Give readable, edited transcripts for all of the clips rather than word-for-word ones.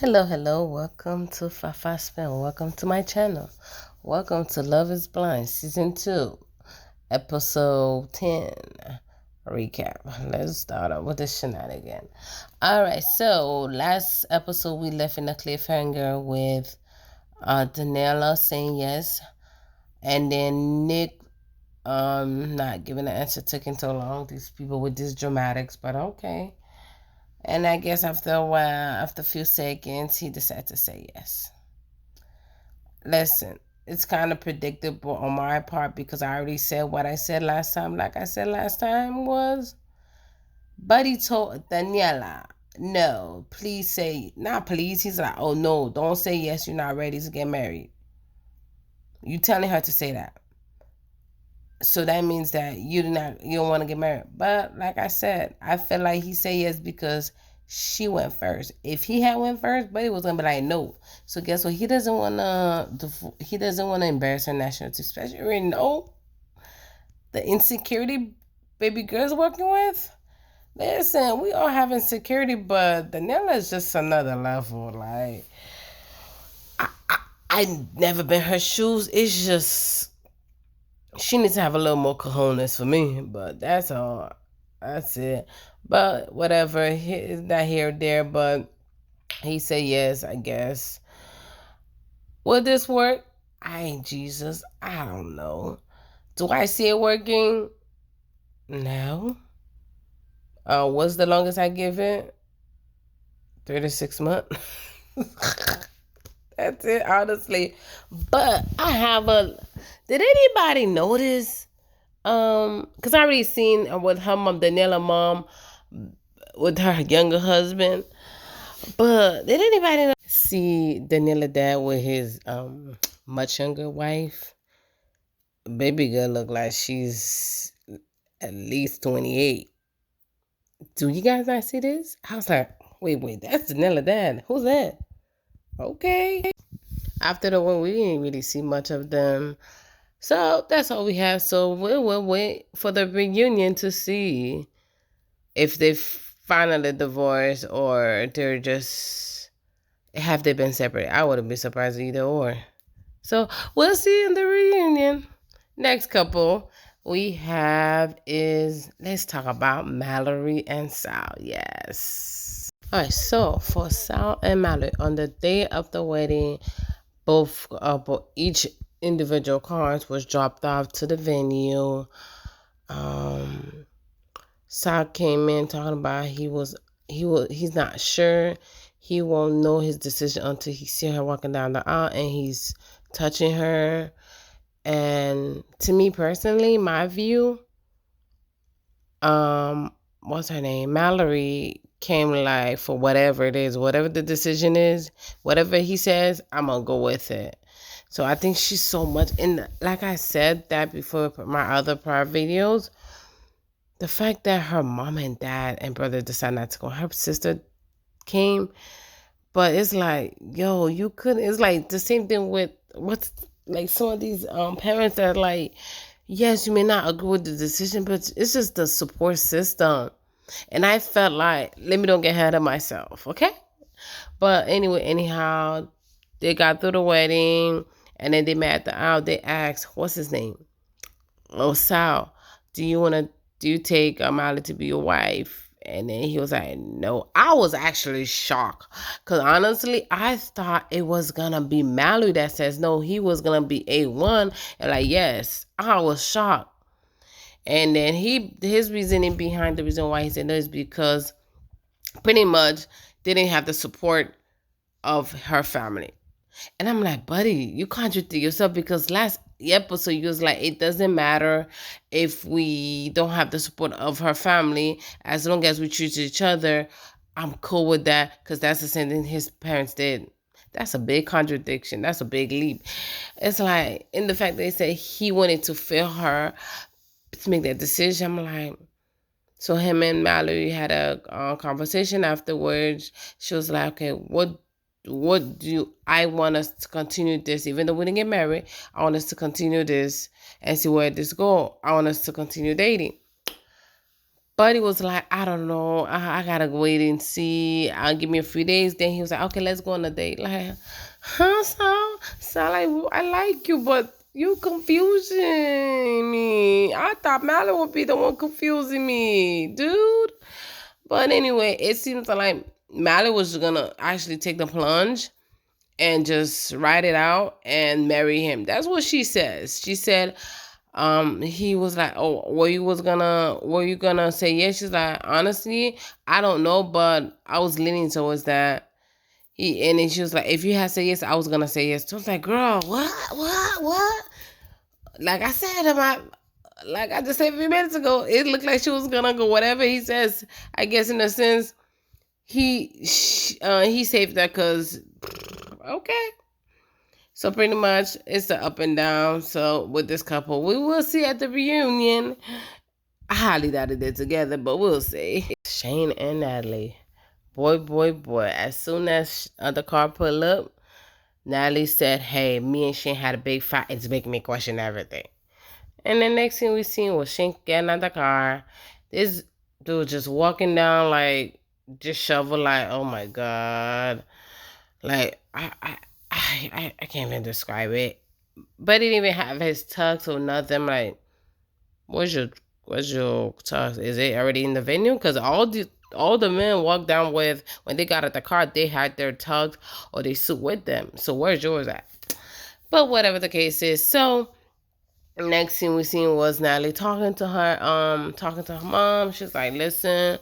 Hello, welcome to Fafa Spin. Welcome to my channel. Welcome to Love is Blind, Season 2, Episode 10 recap. Let's start off with the shenanigan. Alright, so last episode we left in a cliffhanger with Daniela saying yes, and then Nick not giving the answer, taking so long. These people with these dramatics, but okay. And I guess after a while, after a few seconds, he decided to say yes. Listen, it's kind of predictable on my part because I already said what I said last time. Like I said last time was, Buddy told Daniela, no, please say, not please. He's like, oh no, don't say yes, you're not ready to get married. You telling her to say that. So that means that you don't want to get married. But like I said, I feel like he said yes because she went first. If he had went first, Buddy was gonna be like no. So guess what? He doesn't wanna embarrass her nationality, especially when you know the insecurity baby girl's working with. Listen, we all have insecurity, but Daniela is just another level. Like I never been her shoes. It's just she needs to have a little more cojones for me, but that's all. That's it. But whatever, it's not here or there, but he said yes, I guess. Will this work? I ain't Jesus. I don't know. Do I see it working? No. What's the longest I give it? 36 months. That's it, honestly. But I have a. Did anybody notice? Cause I already seen with her mom, Daniela mom, with her younger husband. But did anybody see Daniela dad with his much younger wife? Baby girl look like she's at least 28. Do you guys not see this? I was like, wait, that's Daniela dad. Who's that? Okay. After the one, we didn't really see much of them. So that's all we have. So we'll wait for the reunion to see if they finally divorced or they're just, have they been separated. I wouldn't be surprised either or. So we'll see in the reunion. Next couple we have is, let's talk about Mallory and Sal. Yes. All right, so for Sal and Mallory, on the day of the wedding, both each individual cars was dropped off to the venue. Sal came in talking about he's not sure. He won't know his decision until he see her walking down the aisle and he's touching her. And to me personally, my view, what's her name? Mallory came like for whatever it is, whatever the decision is, whatever he says, I'm gonna go with it. So I think she's so much in, like I said that before my other prior videos, the fact that her mom and dad and brother decided not to go, her sister came, but it's like, yo, you couldn't. It's like the same thing with what's like some of these parents that are like, yes, you may not agree with the decision, but it's just the support system. And I felt like, let me don't get ahead of myself, okay? But anyway, anyhow, they got through the wedding, and then they met at the aisle. They asked, what's his name? Oh, Sal, do you take Molly to be your wife? And then he was like, no. I was actually shocked. Because honestly, I thought it was going to be Mallory that says no. He was going to be A1. And like, yes. I was shocked. And then his reasoning behind the reason why he said no is because pretty much they didn't have the support of her family. And I'm like, buddy, you contradict yourself because last episode you was like, it doesn't matter if we don't have the support of her family, as long as we treat each other, I'm cool with that because that's the same thing his parents did. That's a big contradiction. That's a big leap. It's like, in the fact that they said he wanted to feel her to make that decision, I'm like, so him and Mallory had a conversation afterwards. She was like, okay, what do I want us to continue this, even though we didn't get married, I want us to continue this and see where this go. I want us to continue dating. Buddy was like, I don't know. I gotta wait and see. I'll give me a few days. Then he was like, okay, let's go on a date. Like, huh, Sal? Sal, I like you, but you confusing me. I thought Mallory would be the one confusing me, dude. But anyway, it seems like Mallory was gonna actually take the plunge and just write it out and marry him. That's what she says. She said, he was like, oh, were you gonna say yes? She's like, honestly, I don't know, but I was leaning towards that. And then she was like, if you had said yes, I was gonna say yes. So I was like, girl, what? Like I said, like I just said a few minutes ago, it looked like she was gonna go whatever he says. I guess in a sense, he saved that because okay. So pretty much it's the up and down. So with this couple, we will see at the reunion. I highly doubt they're together, but we'll see. Shane and Natalie. Boy. As soon as the car pulled up, Natalie said, hey, me and Shane had a big fight. It's making me question everything. And the next thing we seen was Shane getting out of the car. This dude just walking down like, just shovel like, oh my God. Like, I can't even describe it. But he didn't even have his tux or nothing. Like, where's your tux? Is it already in the venue? Because all the men walked down with, when they got at the car, they had their tux or their suit with them. So where's yours at? But whatever the case is. So next thing we seen was Natalie talking to her mom. She's like, listen,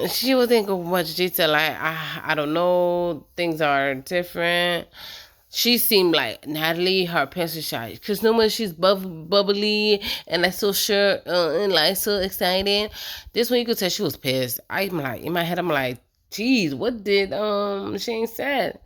she wasn't go much detail. Like, I don't know, things are different. She seemed like Natalie, her pencil shy, because normally she's bubbly and like so sure and like so excited. This one you could tell she was pissed. I'm like, in my head, I'm like, geez, what did Shane said?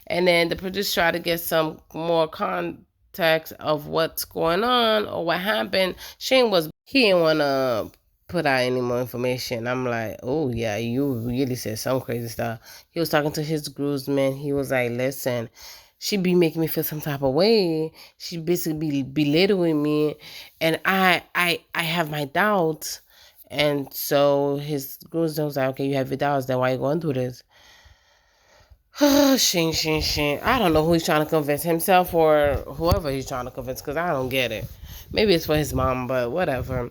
And then the producer tried to get some more context of what's going on or what happened. He didn't want to put out any more information. I'm like, oh yeah, you really said some crazy stuff. He was talking to his groomsmen. He was like, listen, she be making me feel some type of way. She basically be belittling me, and I have my doubts. And so his groomsmen was like, okay, you have your doubts, then why you going through this? Shane. I don't know who he's trying to convince, himself or whoever he's trying to convince, because I don't get it. Maybe it's for his mom, but whatever.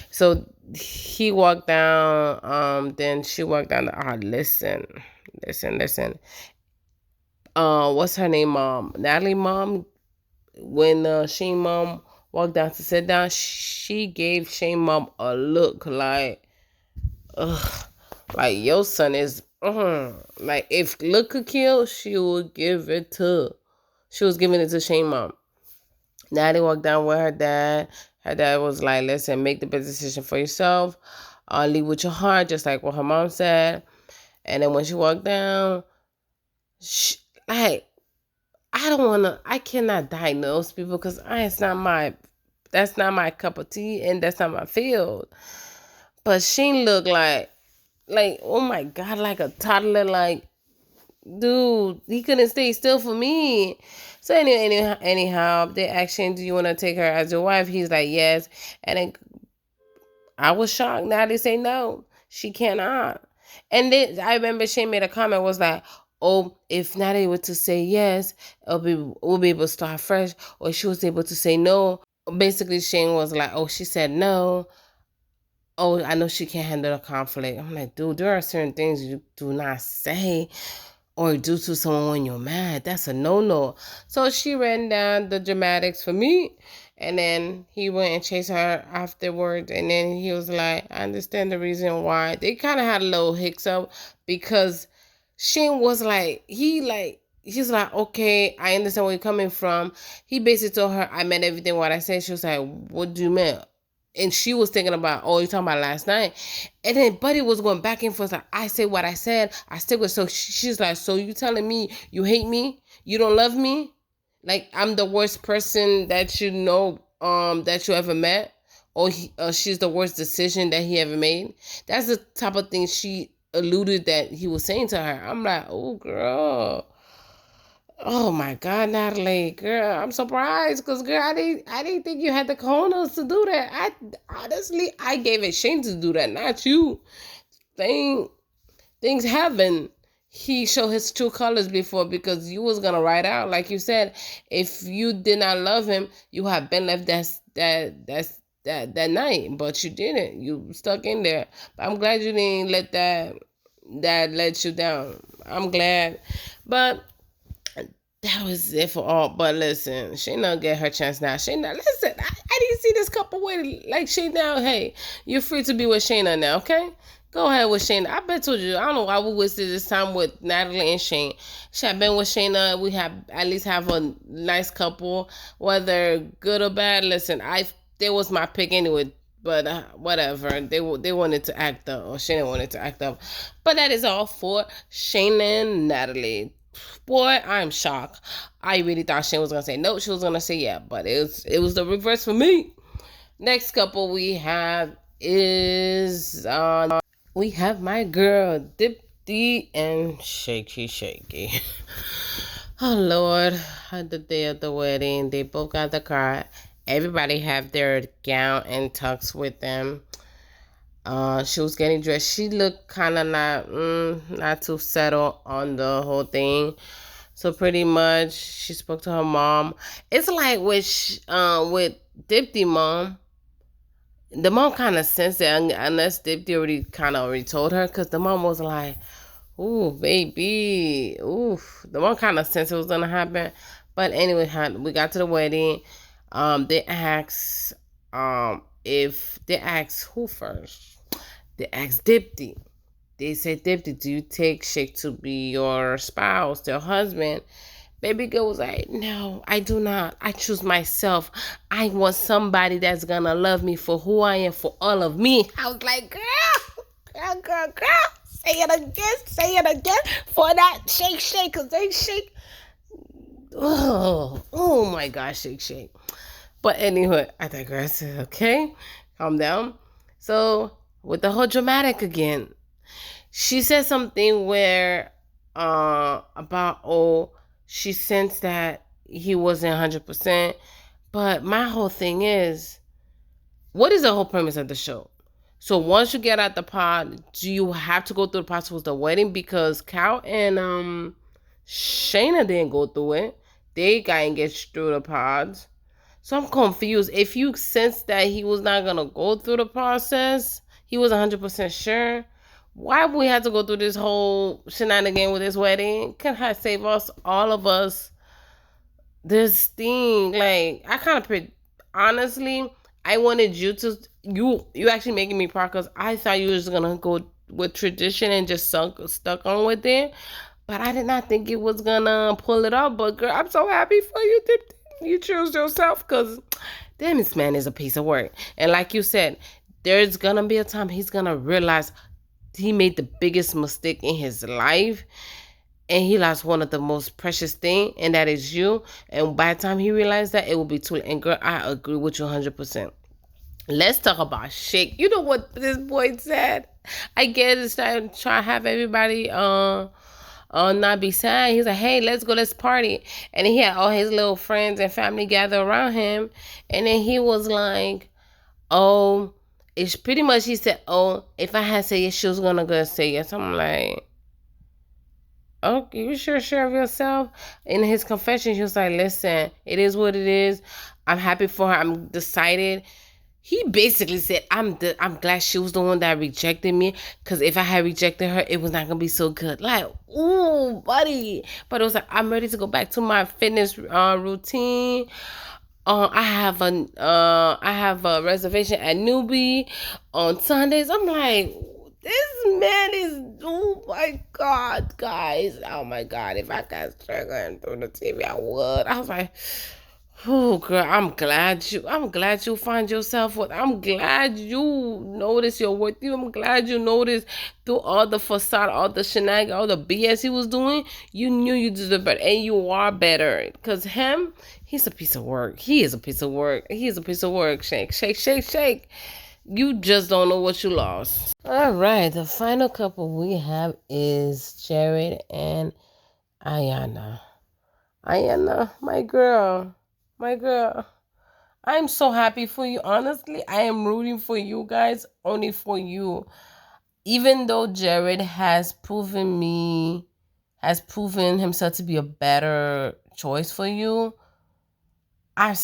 So he walked down, then she walked down the aisle. Listen. What's her name, mom? Natalie mom, when Shane mom walked down to sit down, she gave Shane mom a look like, ugh, like your son is, like if look could kill, she was giving it to Shane mom. Natalie walked down with her dad. Her dad was like, listen, make the best decision for yourself. Leave with your heart, just like what her mom said. And then when she walked down, like, I cannot diagnose people because that's not my cup of tea and that's not my field. But she looked like, oh my God, like a toddler, like, dude, he couldn't stay still for me. So anyhow, they asked him, do you want to take her as your wife? He's like, yes. And then I was shocked. Now they say no, she cannot. And then I remember Shane made a comment, was like, oh, if Natalie were to say yes, we'll be able to start fresh. Or she was able to say no. Basically, Shane was like, oh, she said no. Oh, I know she can't handle the conflict. I'm like, dude, there are certain things you do not say or do to someone when you're mad. That's a no-no. So she ran down the dramatics for me. And then he went and chased her afterwards. And then he was like, I understand the reason why. They kind of had a little hiccup up because Shane was like, he's like, okay, I understand where you're coming from. He basically told her, I meant everything what I said. She was like, what do you mean? And she was thinking about, oh, you're talking about last night. And then Buddy was going back and forth like, I say what I said. I stick with. So she's like, so you telling me you hate me? You don't love me? Like I'm the worst person that you know that you ever met? Or she's the worst decision that he ever made? That's the type of thing she alluded that he was saying to her. I'm like, oh, girl. Oh my God, Natalie, girl, I'm surprised because girl, I didn't think you had the cojones to do that. I gave it Shane to do that, not you. Thing things happen. He showed his true colors before because you was gonna ride out, like you said. If you did not love him, you have been left that night, but you didn't. You stuck in there. But I'm glad you didn't let that let you down. I'm glad, but that was it for all. But listen, Shayna get her chance now. Shayna, listen, I didn't see this couple with like Shayna. Hey, you're free to be with Shayna now, okay? Go ahead with Shayna. I bet told you. I don't know why we wasted this time with Natalie and Shane. Should have been with Shayna. We have at least have a nice couple, whether good or bad. Listen, there was my pick anyway. But whatever, they wanted to act up, or Shayna wanted to act up. But that is all for Shane and Natalie. Boy, I'm shocked. I really thought Shane was gonna say no. She was gonna say yeah, but it was the reverse for me. Next couple we have is we have my girl Dipty and Shaky. Oh Lord, on the day of the wedding, they both got the card. Everybody have their gown and tux with them. She was getting dressed. She looked kind of not too settled on the whole thing. So pretty much, she spoke to her mom. It's like with Dipty mom, the mom kind of sensed it unless Dipty already told her, because the mom was like, "Ooh, baby, ooh." The mom kind of sensed it was gonna happen. But anyway, we got to the wedding. They asked if they asked who first. They asked Dipty. They said, Dipty, do you take Shake to be your spouse, your husband? Baby girl was like, no, I do not. I choose myself. I want somebody that's gonna love me for who I am, for all of me. I was like, girl. Say it again for that shake, cause they shake. Oh my gosh, shake. But anyway, I digress. Okay, calm down. So with the whole dramatic again, she said something where about she sensed that he wasn't 100%. But my whole thing is, what is the whole premise of the show? So once you get out the pod, do you have to go through the process with the wedding? Because Cal and Shayna didn't go through it. They got engaged through the pods. So I'm confused. If you sense that he was not gonna go through the process, he was 100% sure. Why we had to go through this whole shenanigan with this wedding? Can I save us, all of us, this thing? Like, I kind of honestly, I wanted you actually making me proud, because I thought you was gonna go with tradition and just stuck on with it. But I did not think it was gonna pull it off. But girl, I'm so happy for you that you chose yourself, because damn, this man is a piece of work. And like you said, there's gonna be a time he's gonna realize he made the biggest mistake in his life, and he lost one of the most precious thing, and that is you. And by the time he realized that, it will be too late. And girl, I agree with you 100%. Let's talk about Shake. You know what this boy said? I guess it's trying to have everybody not be sad. He's like, hey, let's party. And then he had all his little friends and family gather around him. And then he was like, oh, it's pretty much, he said, oh, if I had said yes, she was gonna go say yes. I'm like, okay, you sure of yourself? In his confession, he was like, listen, it is what it is. I'm happy for her. I'm decided. He basically said, I'm glad she was the one that rejected me, because if I had rejected her, it was not gonna be so good. Like, ooh, buddy. But it was like, I'm ready to go back to my fitness routine. I have a reservation at Newbie on Sundays. I'm like, this man is, oh my God, guys. Oh my God. If I got struggling through the TV, I would. I was like, oh girl, I'm glad you find yourself what I'm glad you notice your worth. I'm glad you noticed through all the facade, all the shenanigans, all the BS he was doing, you knew you deserved better, and you are better. Because he's a piece of work. He is a piece of work. Shake. You just don't know what you lost. All right, the final couple we have is Jared and Ayanna. Ayanna, my girl. I'm so happy for you. Honestly, I am rooting for you guys, only for you. Even though Jared has proven himself to be a better choice for you, I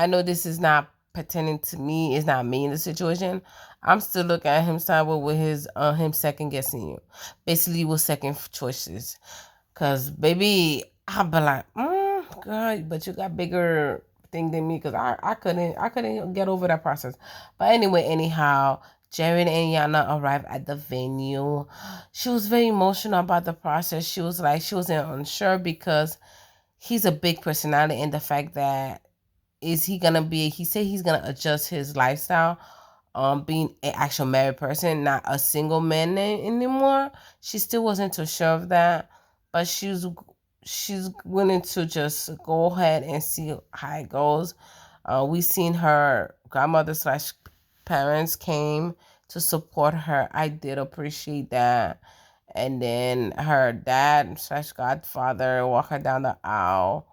know this is not pertaining to me, it's not me in the situation. I'm still looking at him sideways with him second guessing you. Basically with second choices. Cause baby, I'll be like, girl, but you got bigger thing than me because I couldn't get over that process. But anyway, anyhow, Jared and Yana arrived at the venue. She was very emotional about the process. She was like, she wasn't unsure because he's a big personality, and the fact that he said he's gonna adjust his lifestyle, being an actual married person, not a single man anymore. She still wasn't too sure of that, but she's willing to just go ahead and see how it goes. We seen her grandmother slash parents came to support her. I did appreciate that. And then her dad slash godfather walked her down the aisle.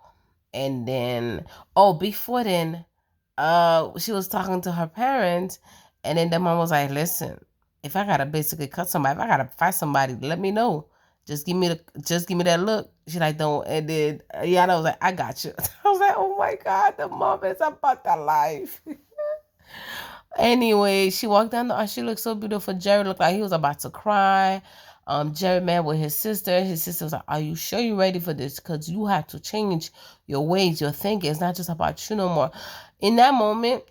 And then, oh, before then, she was talking to her parents, and then the mom was like, "Listen, if I gotta basically cut somebody, if I gotta fight somebody, let me know. Just give me that look." She like, "Don't." And then Yana was like, "I got you." I was like, "Oh my god, the mom is about that life." Anyway, she walked down the aisle. She looked so beautiful. Jerry looked like he was about to cry. Jerry met with his sister. His sister was like, "Are you sure you're ready for this? Because you have to change your ways, your thinking. It's not just about you no more." In that moment,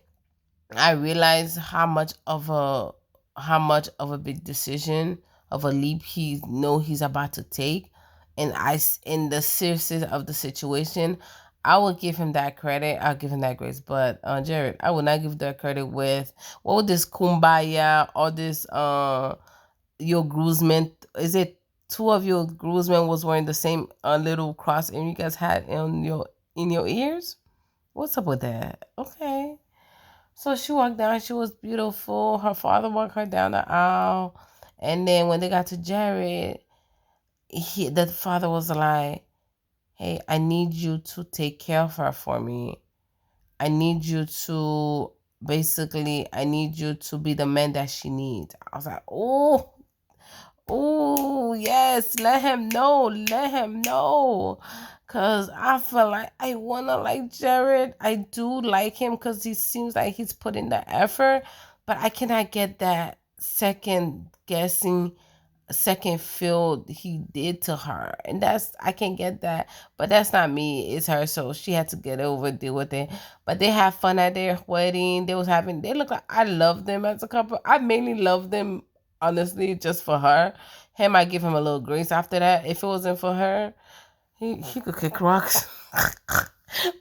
I realized how much of a big decision, of a leap he's about to take, and in the seriousness of the situation, I would give him that credit. I'll give him that grace. But Jared, I would not give that credit with what would this kumbaya or this your groomsmen, is it two of your groomsmen was wearing the same little cross and you guys had in your ears? What's up with that? Okay. So she walked down. She was beautiful. Her father walked her down the aisle. And then when they got to Jared, the father was like, "Hey, I need you to take care of her for me. I need you to I need you to be the man that she needs." I was like, "Oh, oh, yes, let him know. Let him know." Cause I feel like I wanna like Jared. I do like him because he seems like he's putting the effort, but I cannot get that second guessing, second feel he did to her. And I can't get that. But that's not me, it's her. So she had to get over, deal with it. But they had fun at their wedding. They look like, I love them as a couple. I mainly love them honestly just for her. Him, I give him a little grace after that. If it wasn't for her, he could kick rocks.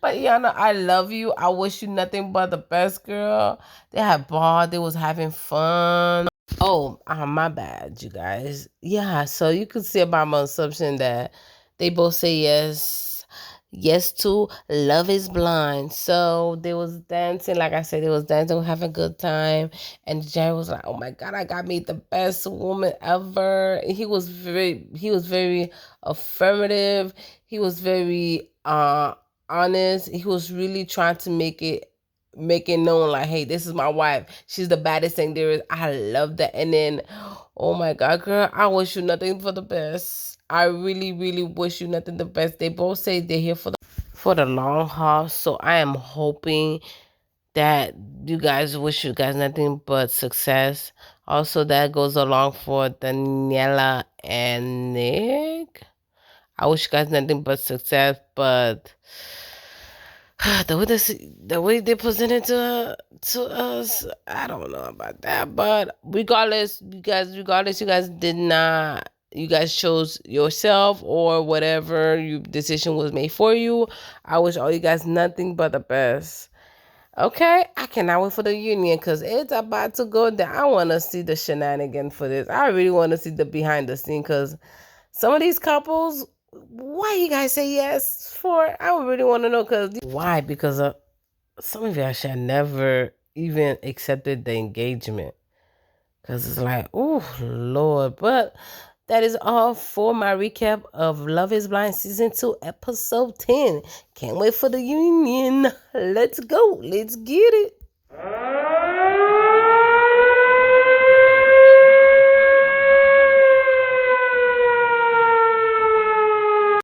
But Yana, I love you. I wish you nothing but the best, girl. They had ball. They was having fun. Oh, my bad, you guys. Yeah, so you could see about my assumption that they both say yes. Yes to Love is Blind. So they was dancing, like I said, they was dancing, having a good time. And Jerry was like, "Oh my God, I got me the best woman ever." He was very affirmative. He was very honest. He was really trying to make it known like, "Hey, this is my wife. She's the baddest thing there is." I love that. And then, oh my God, girl, I wish you nothing for the best. I really, really wish you nothing the best. They both say they're here for the long haul. So I am hoping that wish you guys nothing but success. Also, that goes along for Daniela and Nick. I wish you guys nothing but success, but the way they presented to us, I don't know about that. But regardless, you guys chose yourself or whatever your decision was made for you. I wish all you guys nothing but the best. Okay, I cannot wait for the union because it's about to go down. I want to see the shenanigan for this. I really want to see the behind the scene because some of these couples, why you guys say yes for? I would really want to know why. Because some of y'all should never even accepted the engagement because it's like, oh Lord. But That is all for my recap of Love is Blind Season 2, Episode 10. Can't wait for the union. Let's go. Let's get it.